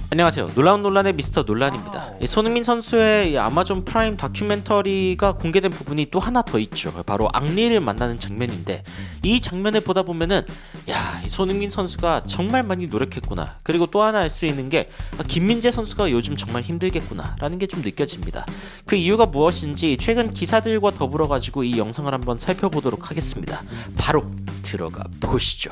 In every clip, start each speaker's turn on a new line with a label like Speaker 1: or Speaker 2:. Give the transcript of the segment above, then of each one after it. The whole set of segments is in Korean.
Speaker 1: 안녕하세요. 놀라운 논란의 미스터 논란입니다. 손흥민 선수의 이 아마존 프라임 다큐멘터리가 공개된 부분이 또 하나 더 있죠. 바로 앙리를 만나는 장면인데, 이 장면을 보다 보면은 이 손흥민 선수가 정말 많이 노력했구나. 그리고 또 하나 알 수 있는 게 김민재 선수가 요즘 정말 힘들겠구나 라는 게 좀 느껴집니다. 그 이유가 무엇인지 최근 기사들과 더불어 가지고 이 영상을 한번 살펴보도록 하겠습니다. 바로 들어가 보시죠.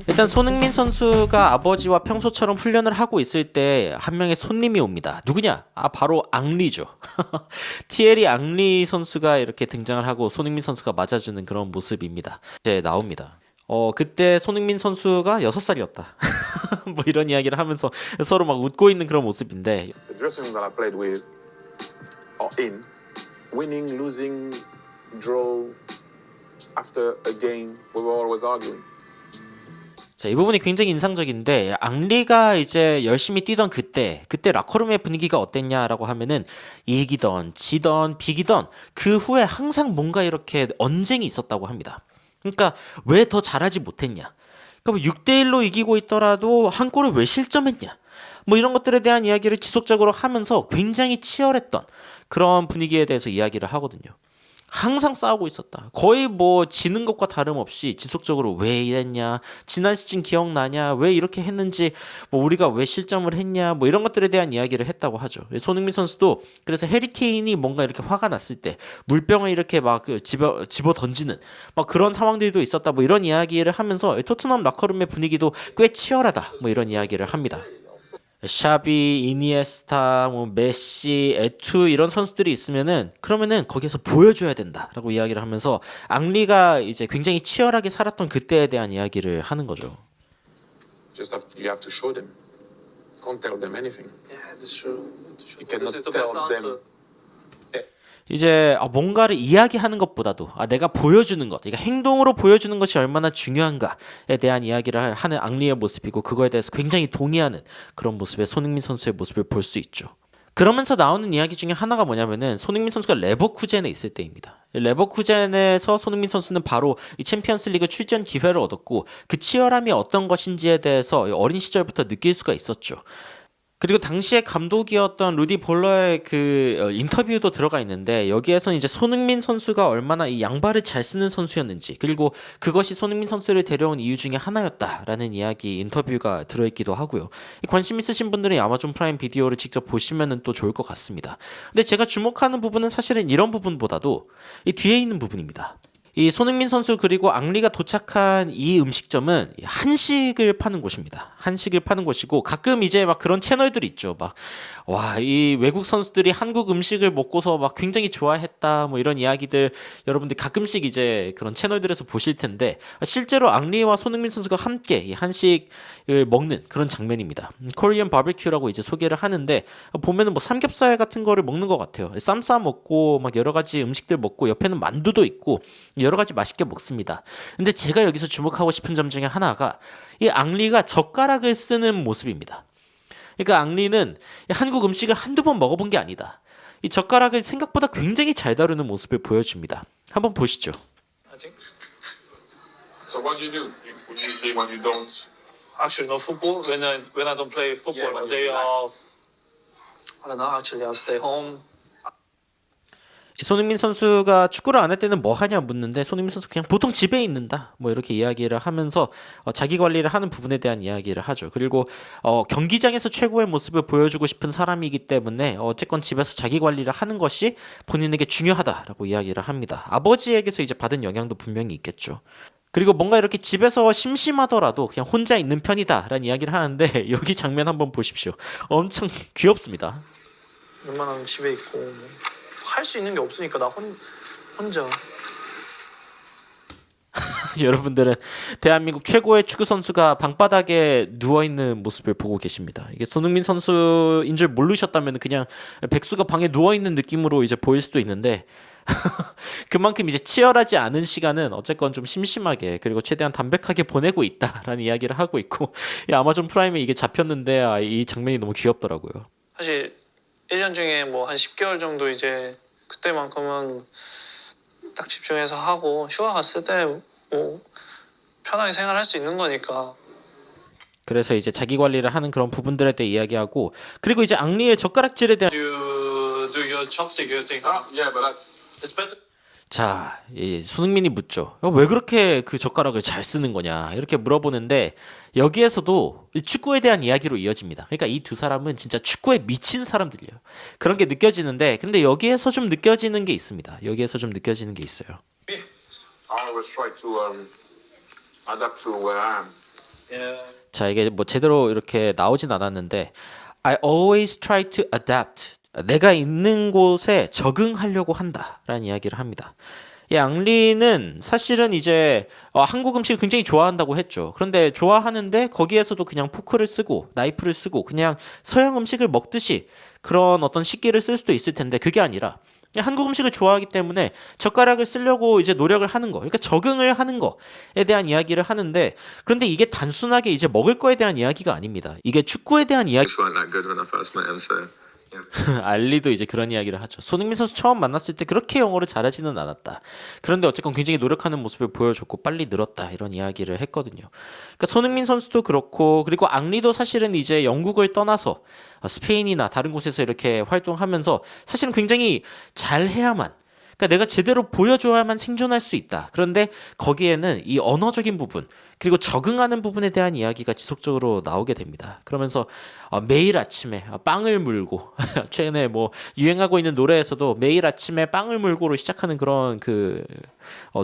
Speaker 1: 일단 손흥민 선수가 아버지와 평소처럼 훈련을 하고 있을 때 한 명의 손님이 옵니다. 누구냐? 바로 앙리죠. 티에리 앙리 선수가 이렇게 등장을 하고 손흥민 선수가 맞아주는 그런 모습입니다. 이제 나옵니다. 그때 손흥민 선수가 6살이었다. 뭐 이런 이야기를 하면서 서로 막 웃고 있는 그런 모습인데,
Speaker 2: The dressing room that I played with or in, winning, losing, draw, after a game, we were always arguing.
Speaker 1: 자, 이 부분이 굉장히 인상적인데, 앙리가 이제 열심히 뛰던 그때 라커룸의 분위기가 어땠냐라고 하면은 이기던 지던 비기던 그 후에 항상 뭔가 이렇게 언쟁이 있었다고 합니다. 그러니까 왜 더 잘하지 못했냐? 그러니까 뭐 6대1로 이기고 있더라도 한 골을 왜 실점했냐? 뭐 이런 것들에 대한 이야기를 지속적으로 하면서 굉장히 치열했던 그런 분위기에 대해서 이야기를 하거든요. 항상 싸우고 있었다. 거의 뭐 지는 것과 다름없이 지속적으로 왜 이랬냐, 지난 시즌 기억나냐, 왜 이렇게 했는지, 뭐 우리가 왜 실점을 했냐, 뭐 이런 것들에 대한 이야기를 했다고 하죠. 손흥민 선수도 그래서 해리 케인이 뭔가 이렇게 화가 났을 때 물병을 이렇게 막 집어 던지는 막 그런 상황들도 있었다. 뭐 이런 이야기를 하면서 토트넘 라커룸의 분위기도 꽤 치열하다. 뭐 이런 이야기를 합니다. 샤비, 이니에스타, 뭐 메시, 에투 이런 선수들이 있으면은 그러면은 거기에서 보여줘야 된다라고 이야기를 하면서 앙리가 이제 굉장히 치열하게 살았던 그때에 대한 이야기를 하는 거죠.
Speaker 2: You have to show them. Can't tell them anything.
Speaker 3: Yeah, that's true.
Speaker 2: You cannot
Speaker 3: This is the
Speaker 2: tell
Speaker 3: best answer.
Speaker 2: them.
Speaker 1: 이제 뭔가를 이야기하는 것보다도 내가 보여주는 것, 그러니까 행동으로 보여주는 것이 얼마나 중요한가에 대한 이야기를 하는 앙리의 모습이고, 그거에 대해서 굉장히 동의하는 그런 모습의 손흥민 선수의 모습을 볼 수 있죠. 그러면서 나오는 이야기 중에 하나가 뭐냐면은 손흥민 선수가 레버쿠젠에 있을 때입니다. 레버쿠젠에서 손흥민 선수는 바로 이 챔피언스리그 출전 기회를 얻었고, 그 치열함이 어떤 것인지에 대해서 어린 시절부터 느낄 수가 있었죠. 그리고 당시에 감독이었던 루디 볼러의 그 인터뷰도 들어가 있는데, 여기에서는 이제 손흥민 선수가 얼마나 이 양발을 잘 쓰는 선수였는지, 그리고 그것이 손흥민 선수를 데려온 이유 중에 하나였다라는 이야기 인터뷰가 들어있기도 하고요. 관심 있으신 분들은 아마존 프라임 비디오를 직접 보시면 또 좋을 것 같습니다. 근데 제가 주목하는 부분은 사실은 이런 부분보다도 이 뒤에 있는 부분입니다. 이 손흥민 선수 그리고 앙리가 도착한 이 음식점은 한식을 파는 곳입니다. 한식을 파는 곳이고, 가끔 이제 막 그런 채널들이 있죠. 이 외국 선수들이 한국 음식을 먹고서 막 굉장히 좋아했다, 뭐 이런 이야기들 여러분들 가끔씩 이제 그런 채널들에서 보실 텐데, 실제로 앙리와 손흥민 선수가 함께 이 한식을 먹는 그런 장면입니다. 코리안 바비큐라고 이제 소개를 하는데, 보면은 뭐 삼겹살 같은 거를 먹는 것 같아요. 쌈 싸 먹고 막 여러 가지 음식들 먹고, 옆에는 만두도 있고 여러 가지 맛있게 먹습니다. 근데 제가 여기서 주목하고 싶은 점 중에 하나가 이 앙리가 젓가락을 쓰는 모습입니다. 그러니까 앙리는 한국 음식을 한두 번 먹어본 게 아니다. 이 젓가락을 생각보다 굉장히 잘 다루는 모습을 보여줍니다. 한번 보시죠.
Speaker 3: I think.
Speaker 2: So what do you do? Usually when you don't.
Speaker 3: Actually, no football. When I don't play football,
Speaker 2: Yeah, when
Speaker 3: they
Speaker 2: you
Speaker 3: I don't know. Actually, I'll stay home.
Speaker 1: 손흥민 선수가 축구를 안 할 때는 뭐 하냐 묻는데, 손흥민 선수 그냥 보통 집에 있는다, 뭐 이렇게 이야기를 하면서 자기 관리를 하는 부분에 대한 이야기를 하죠. 그리고 경기장에서 최고의 모습을 보여주고 싶은 사람이기 때문에 어쨌건 집에서 자기 관리를 하는 것이 본인에게 중요하다라고 이야기를 합니다. 아버지에게서 이제 받은 영향도 분명히 있겠죠. 그리고 뭔가 이렇게 집에서 심심하더라도 그냥 혼자 있는 편이다라는 이야기를 하는데, 여기 장면 한번 보십시오. 엄청 귀엽습니다.
Speaker 3: 웬만하면 집에 있고 할 수 있는 게 없으니까 나 혼자.
Speaker 1: 여러분들은 대한민국 최고의 축구 선수가 방바닥에 누워있는 모습을 보고 계십니다. 이게 손흥민 선수인 줄 모르셨다면 그냥 백수가 방에 누워있는 느낌으로 이제 보일 수도 있는데, 그만큼 이제 치열하지 않은 시간은 어쨌건 좀 심심하게, 그리고 최대한 담백하게 보내고 있다라는 이야기를 하고 있고, 이 아마존 프라임에 이게 잡혔는데 이 장면이 너무 귀엽더라고요.
Speaker 3: 사실 1년 중에 뭐 한 10개월 정도 이제 그때만큼은 딱 집중해서 하고, 휴가 갔을 때 뭐 편하게 생활할 수 있는 거니까.
Speaker 1: 그래서 이제 자기 관리를 하는 그런 부분들에 대해 이야기하고 그리고 이제 앙리의 젓가락질에 대한
Speaker 3: You do your chopstick, you think
Speaker 2: Yeah, but that's
Speaker 3: it's better.
Speaker 1: 자, 이 손흥민이 묻죠. 왜 그렇게 그 젓가락을 잘 쓰는 거냐 이렇게 물어보는데 여기에서도 이 축구에 대한 이야기로 이어집니다. 그러니까 이 두 사람은 진짜 축구에 미친 사람들이에요. 그런 게 느껴지는데 근데 여기에서 좀 느껴지는 게 있습니다. 여기에서 좀 느껴지는 게 있어요.
Speaker 2: I always try to adapt to where I am.
Speaker 3: Yeah.
Speaker 1: 자, 이게 뭐 제대로 이렇게 나오진 않았는데 I always try to adapt. 내가 있는 곳에 적응하려고 한다라는 이야기를 합니다. 이 앙리는 사실은 이제 한국 음식을 굉장히 좋아한다고 했죠. 그런데 좋아하는데 거기에서도 그냥 포크를 쓰고 나이프를 쓰고 그냥 서양 음식을 먹듯이 그런 어떤 식기를 쓸 수도 있을 텐데 그게 아니라 한국 음식을 좋아하기 때문에 젓가락을 쓰려고 이제 노력을 하는 거, 그러니까 적응을 하는 거에 대한 이야기를 하는데 그런데 이게 단순하게 이제 먹을 거에 대한 이야기가 아닙니다. 이게 축구에 대한 이야기.
Speaker 2: weren't that good when I first met him, so yeah.
Speaker 1: 알리도 이제 그런 이야기를 하죠. 손흥민 선수 처음 만났을 때 그렇게 영어를 잘하지는 않았다. 그런데 어쨌건 굉장히 노력하는 모습을 보여줬고 빨리 늘었다 이런 이야기를 했거든요. 그러니까 손흥민 선수도 그렇고 그리고 앙리도 사실은 이제 영국을 떠나서 스페인이나 다른 곳에서 이렇게 활동하면서 사실은 굉장히 잘해야만 그러니까 내가 제대로 보여줘야만 생존할 수 있다. 그런데 거기에는 이 언어적인 부분 그리고 적응하는 부분에 대한 이야기가 지속적으로 나오게 됩니다. 그러면서 매일 아침에 빵을 물고 최근에 뭐 유행하고 있는 노래에서도 매일 아침에 빵을 물고로 시작하는 그런 그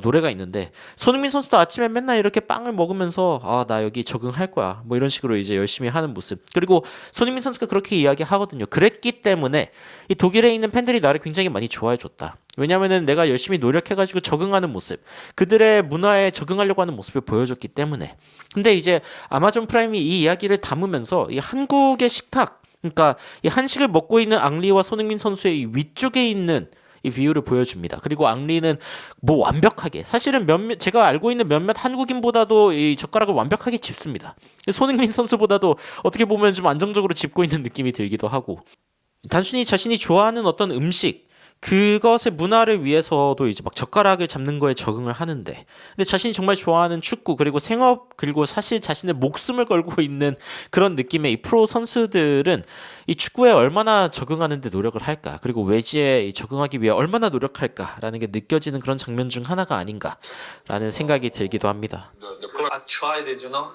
Speaker 1: 노래가 있는데 손흥민 선수도 아침에 맨날 이렇게 빵을 먹으면서 나 여기 적응할 거야 뭐 이런 식으로 이제 열심히 하는 모습 그리고 손흥민 선수가 그렇게 이야기하거든요. 그랬기 때문에 이 독일에 있는 팬들이 나를 굉장히 많이 좋아해 줬다. 왜냐면은 내가 열심히 노력해가지고 적응하는 모습, 그들의 문화에 적응하려고 하는 모습을 보여줬기 때문에. 근데 이제 아마존 프라임이 이 이야기를 담으면서 이 한국의 식탁, 그러니까 이 한식을 먹고 있는 앙리와 손흥민 선수의 이 위쪽에 있는 이 비율을 보여줍니다. 그리고 앙리는 뭐 완벽하게 사실은 제가 알고 있는 몇몇 한국인보다도 이 젓가락을 완벽하게 짚습니다. 손흥민 선수보다도 어떻게 보면 좀 안정적으로 짚고 있는 느낌이 들기도 하고 단순히 자신이 좋아하는 어떤 음식 그것의 문화를 위해서도 이제 막 젓가락을 잡는 거에 적응을 하는데 근데 자신이 정말 좋아하는 축구 그리고 생업 그리고 사실 자신의 목숨을 걸고 있는 그런 느낌의 이 프로 선수들은 이 축구에 얼마나 적응하는데 노력을 할까 그리고 외지에 적응하기 위해 얼마나 노력할까라는 게 느껴지는 그런 장면 중 하나가 아닌가라는 생각이 들기도 합니다.
Speaker 3: I tried it, you know.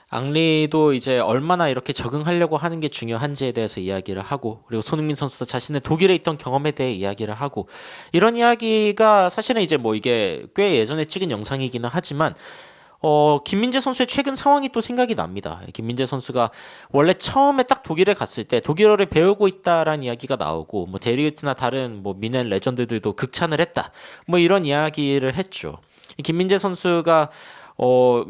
Speaker 1: 앙리도 이제 얼마나 이렇게 적응하려고 하는 게 중요한지에 대해서 이야기를 하고 그리고 손흥민 선수도 자신의 독일에 있던 경험에 대해 이야기를 하고 이런 이야기가 사실은 이제 뭐 이게 꽤 예전에 찍은 영상이기는 하지만 김민재 선수의 최근 상황이 또 생각이 납니다. 김민재 선수가 원래 처음에 딱 독일에 갔을 때 독일어를 배우고 있다라는 이야기가 나오고 뭐 데리우트나 다른 뭐 미넨 레전드들도 극찬을 했다. 뭐 이런 이야기를 했죠. 김민재 선수가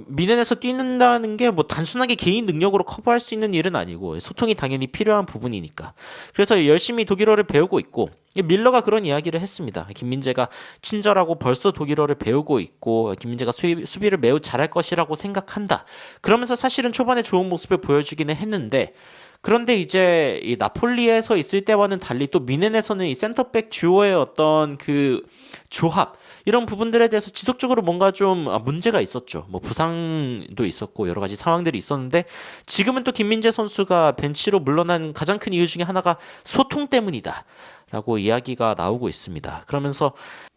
Speaker 1: 미넨에서 뛰는다는 게 뭐 단순하게 개인 능력으로 커버할 수 있는 일은 아니고 소통이 당연히 필요한 부분이니까. 그래서 열심히 독일어를 배우고 있고 밀러가 그런 이야기를 했습니다. 김민재가 친절하고 벌써 독일어를 배우고 있고 김민재가 수비를 매우 잘할 것이라고 생각한다. 그러면서 사실은 초반에 좋은 모습을 보여주기는 했는데 그런데 이제 이 나폴리에서 있을 때와는 달리 또 미넨에서는 이 센터백 듀오의 어떤 그 조합 이런 부분들에 대해서 지속적으로 뭔가 좀 문제가 있었죠. 뭐 부상도 있었고 여러 가지 상황들이 있었는데 지금은 또 김민재 선수가 벤치로 물러난 가장 큰 이유 중에 하나가 소통 때문이다. 라고 이야기가 나오고 있습니다. 그러면서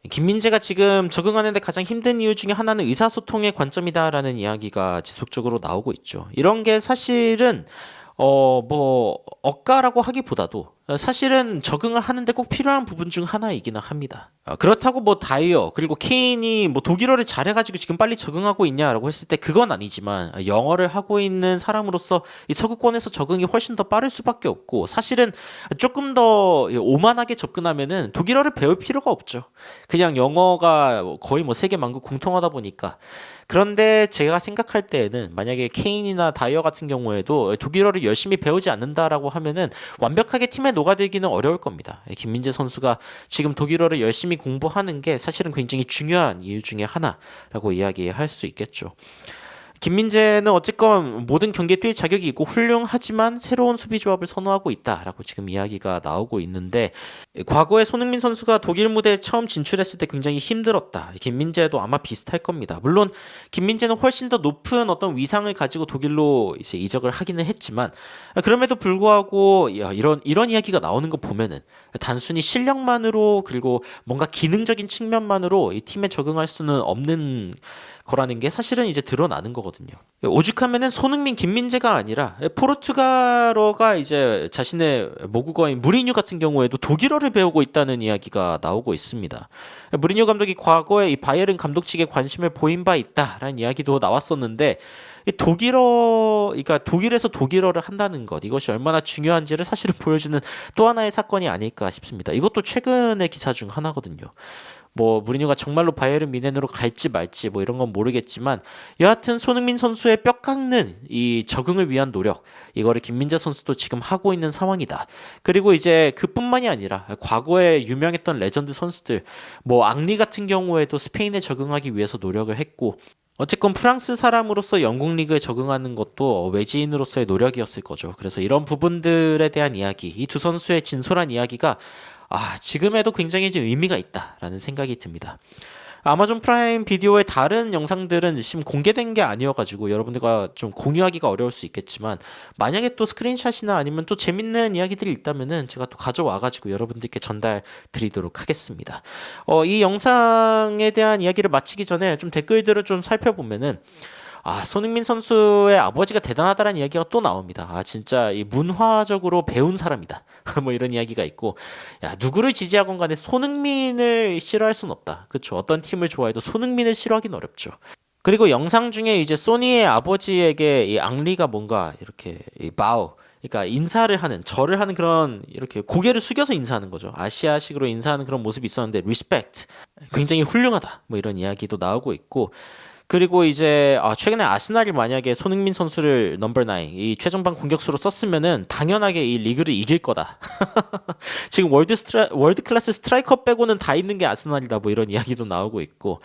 Speaker 1: 김민재가 지금 적응하는 데 가장 힘든 이유 중에 하나는 의사소통의 관점이다라는 이야기가 지속적으로 나오고 있죠. 이런 게 사실은 뭐 억까라고 하기보다도 사실은 적응을 하는데 꼭 필요한 부분 중 하나이기는 합니다. 그렇다고 뭐 다이어 그리고 케인이 뭐 독일어를 잘해가지고 지금 빨리 적응하고 있냐라고 했을 때 그건 아니지만 영어를 하고 있는 사람으로서 이 서구권에서 적응이 훨씬 더 빠를 수밖에 없고 사실은 조금 더 오만하게 접근하면은 독일어를 배울 필요가 없죠. 그냥 영어가 거의 뭐 세계 만국 공통하다 보니까. 그런데 제가 생각할 때에는 만약에 케인이나 다이어 같은 경우에도 독일어를 열심히 배우지 않는다라고 하면은 완벽하게 팀에 녹아들기는 어려울 겁니다. 김민재 선수가 지금 독일어를 열심히 공부하는 게 사실은 굉장히 중요한 이유 중에 하나라고 이야기할 수 있겠죠. 김민재는 어쨌건 모든 경기에 뛸 자격이 있고 훌륭하지만 새로운 수비 조합을 선호하고 있다라고 지금 이야기가 나오고 있는데, 과거에 손흥민 선수가 독일 무대에 처음 진출했을 때 굉장히 힘들었다. 김민재도 아마 비슷할 겁니다. 물론 김민재는 훨씬 더 높은 어떤 위상을 가지고 독일로 이제 이적을 하기는 했지만, 그럼에도 불구하고 이런 이야기가 나오는 거 보면은 단순히 실력만으로 그리고 뭔가 기능적인 측면만으로 이 팀에 적응할 수는 없는 거라는 게 사실은 이제 드러나는 거거든요. 오죽하면은 손흥민, 김민재가 아니라 포르투갈어가 이제 자신의 모국어인 무리뉴 같은 경우에도 독일어를 배우고 있다는 이야기가 나오고 있습니다. 무리뉴 감독이 과거에 이 바이에른 감독직에 관심을 보인 바 있다라는 이야기도 나왔었는데, 이 그러니까 독일에서 독일어를 한다는 것, 이것이 얼마나 중요한지를 사실은 보여주는 또 하나의 사건이 아닐까 싶습니다. 이것도 최근의 기사 중 하나거든요. 뭐 무리뉴가 정말로 바이에른 뮌헨으로 갈지 말지 뭐 이런 건 모르겠지만, 여하튼 손흥민 선수의 뼈 깎는 이 적응을 위한 노력, 이거를 김민재 선수도 지금 하고 있는 상황이다. 그리고 이제 그뿐만이 아니라 과거에 유명했던 레전드 선수들, 뭐 앙리 같은 경우에도 스페인에 적응하기 위해서 노력을 했고, 어쨌건 프랑스 사람으로서 영국 리그에 적응하는 것도 외지인으로서의 노력이었을 거죠. 그래서 이런 부분들에 대한 이야기, 이 두 선수의 진솔한 이야기가 지금에도 굉장히 좀 의미가 있다라는 생각이 듭니다. 아마존 프라임 비디오의 다른 영상들은 지금 공개된 게 아니어가지고 여러분들과 좀 공유하기가 어려울 수 있겠지만, 만약에 또 스크린샷이나 아니면 또 재밌는 이야기들이 있다면은 제가 또 가져와가지고 여러분들께 전달 드리도록 하겠습니다. 이 영상에 대한 이야기를 마치기 전에 좀 댓글들을 좀 살펴보면은, 손흥민 선수의 아버지가 대단하다는 이야기가 또 나옵니다. 진짜 이 문화적으로 배운 사람이다. 뭐 이런 이야기가 있고, 누구를 지지하건 간에 손흥민을 싫어할 순 없다. 그렇죠. 어떤 팀을 좋아해도 손흥민을 싫어하긴 어렵죠. 그리고 영상 중에 이제 소니의 아버지에게 이 앙리가 뭔가 이렇게 그러니까 인사를 하는, 절을 하는 그런, 이렇게 고개를 숙여서 인사하는 거죠. 아시아식으로 인사하는 그런 모습이 있었는데, 리스펙트, 굉장히 훌륭하다. 뭐 이런 이야기도 나오고 있고, 그리고 이제 최근에 아스날이 만약에 손흥민 선수를 넘버 9, 이 최전방 공격수로 썼으면은 당연하게 이 리그를 이길 거다. 지금 월드 클래스 스트라이커 빼고는 다 있는 게 아스날이다. 뭐 이런 이야기도 나오고 있고,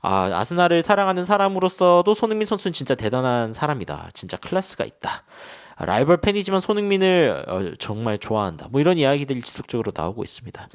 Speaker 1: 아스날을 사랑하는 사람으로서도 손흥민 선수는 진짜 대단한 사람이다. 진짜 클래스가 있다. 라이벌 팬이지만 손흥민을 정말 좋아한다. 뭐 이런 이야기들이 지속적으로 나오고 있습니다.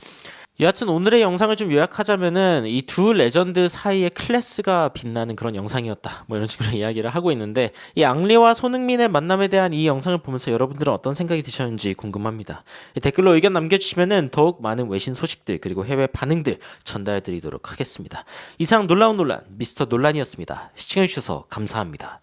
Speaker 1: 여하튼 오늘의 영상을 좀 요약하자면은 이 두 레전드 사이의 클래스가 빛나는 그런 영상이었다. 뭐 이런 식으로 이야기를 하고 있는데, 이 앙리와 손흥민의 만남에 대한 이 영상을 보면서 여러분들은 어떤 생각이 드셨는지 궁금합니다. 댓글로 의견 남겨주시면은 더욱 많은 외신 소식들 그리고 해외 반응들 전달드리도록 하겠습니다. 이상 놀라운 논란 미스터 논란이었습니다. 시청해주셔서 감사합니다.